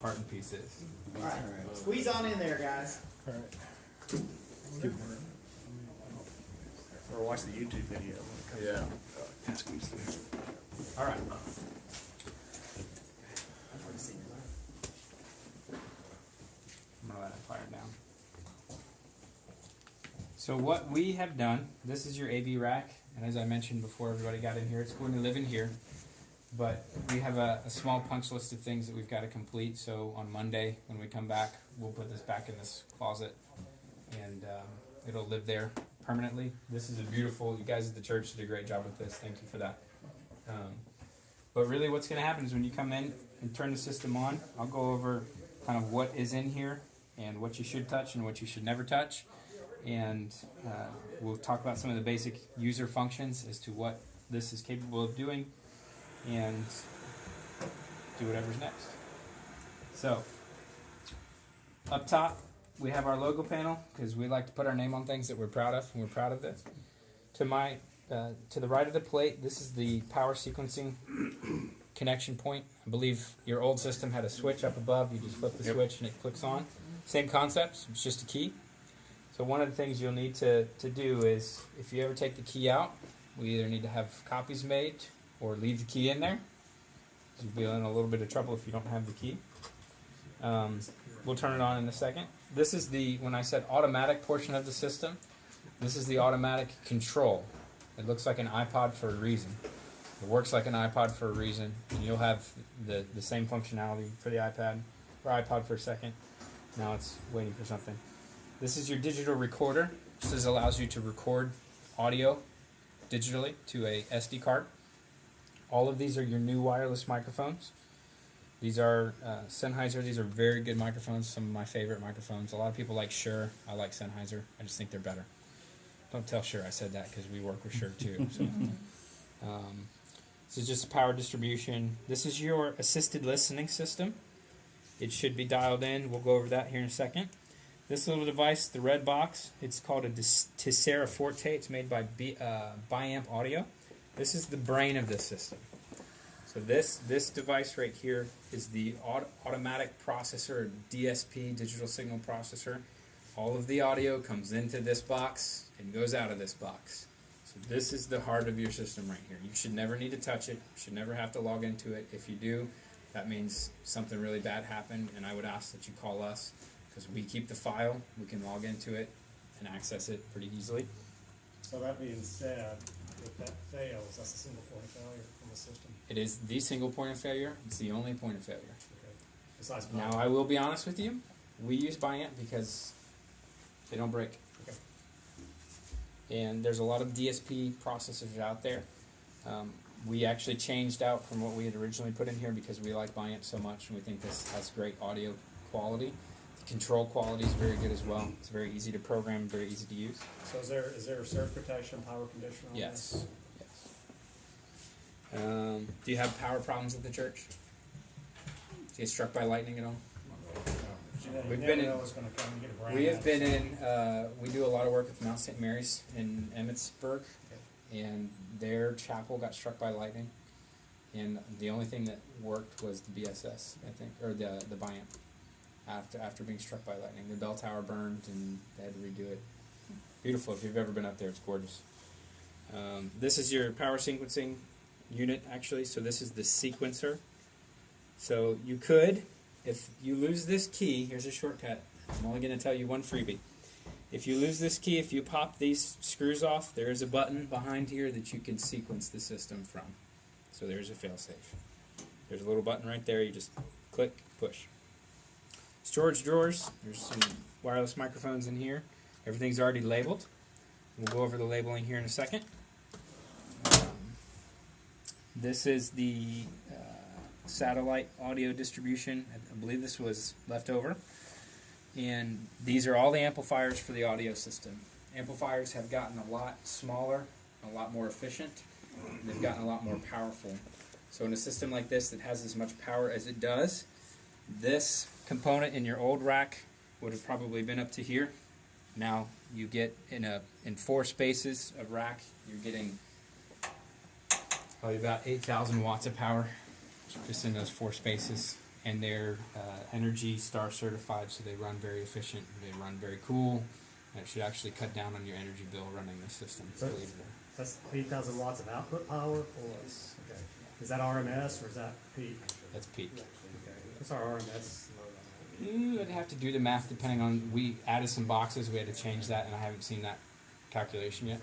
part and pieces. All right. Squeeze on in there, guys. All right. Or watch the YouTube video when it comes out. Can't squeeze through. All right. I'm gonna let it fire down. So what we have done, this is your AV rack, and as I mentioned before everybody got in here, it's going to live in here. But we have a small punch list of things that we've got to complete, so on Monday when we come back, we'll put this back in this closet, and it'll live there permanently. This is a beautiful, you guys at the church did a great job with this, thank you for that. But really what's going to happen is when you come in and turn the system on, I'll go over kind of what is in here, and what you should touch and what you should never touch, and we'll talk about some of the basic user functions as to what this is capable of doing, and do whatever's next. So, up top, we have our logo panel, because we like to put our name on things that we're proud of, and we're proud of this. To the right of the plate, this is the power sequencing connection point. I believe your old system had a switch up above. You just flip the switch and it clicks on. Same concept, it's just a key. So one of the things you'll need to do is, if you ever take the key out, we either need to have copies made or leave the key in there. You'll be in a little bit of trouble if you don't have the key. We'll turn it on in a second. This is the, when I said automatic portion of the system, this is the automatic control. It looks like an iPod for a reason. It works like an iPod for a reason. And you'll have the same functionality for the iPad, or iPod for a second. Now it's waiting for something. This is your digital recorder. This allows you to record audio digitally to a SD card. All of these are your new wireless microphones. These are Sennheiser. These are very good microphones, some of my favorite microphones. A lot of people like Shure. I like Sennheiser. I just think they're better. Don't tell Shure I said that, because we work with Shure too. So. This is just power distribution. This is your assisted listening system. It should be dialed in. We'll go over that here in a second. This little device, the red box, it's called a Tessera Forte. It's made by Biamp Audio. This is the brain of this system. So this device right here is the automatic processor, DSP, digital signal processor. All of the audio comes into this box and goes out of this box. So this is the heart of your system right here. You should never need to touch it. You should never have to log into it. If you do, that means something really bad happened, and I would ask that you call us, because we keep the file. We can log into it and access it pretty easily. So that being said, if that fails, that's a single point of failure on the system. It is the single point of failure. It's the only point of failure. Okay. Besides Now, I will be honest with you. We use Biamp because they don't break. Okay. And there's a lot of DSP processors out there. We actually changed out from what we had originally put in here because we like Biamp so much, and we think this has great audio quality. The control quality is very good as well. It's very easy to program, very easy to use. So is there a surge protection, power conditioner on Yes. this? Yes. Do you have power problems at the church? Do you get struck by lightning at all? We've been in. We have been in. We do a lot of work with Mount St. Mary's in Emmitsburg, and their chapel got struck by lightning, and the only thing that worked was the BSS, I think, or the Biamp. After being struck by lightning, the bell tower burned, and they had to redo it. Beautiful. If you've ever been up there, it's gorgeous. This is your power sequencing unit, actually. So this is the sequencer. So you could, if you lose this key, here's a shortcut. I'm only going to tell you one freebie. If you lose this key, if you pop these screws off, there is a button behind here that you can sequence the system from. So there's a failsafe. There's a little button right there. You just click, push. Storage drawers. There's some wireless microphones in here. Everything's already labeled. We'll go over the labeling here in a second. This is the satellite audio distribution. I believe this was left over. And these are all the amplifiers for the audio system. Amplifiers have gotten a lot smaller, a lot more efficient, and they've gotten a lot more powerful. So in a system like this that has as much power as it does, this component in your old rack would have probably been up to here. Now you get in 4 spaces of rack, you're getting probably about 8,000 watts of power just in those 4 spaces. and they're Energy Star certified, so they run very efficient. They run very cool, and it should actually cut down on your energy bill running this system. So- believe it or not. That's 8,000 watts of output power, or, okay. Is that RMS or is that peak? That's peak. Okay. What's our RMS? I'd have to do the math depending on. We added some boxes. We had to change that, and I haven't seen that calculation yet.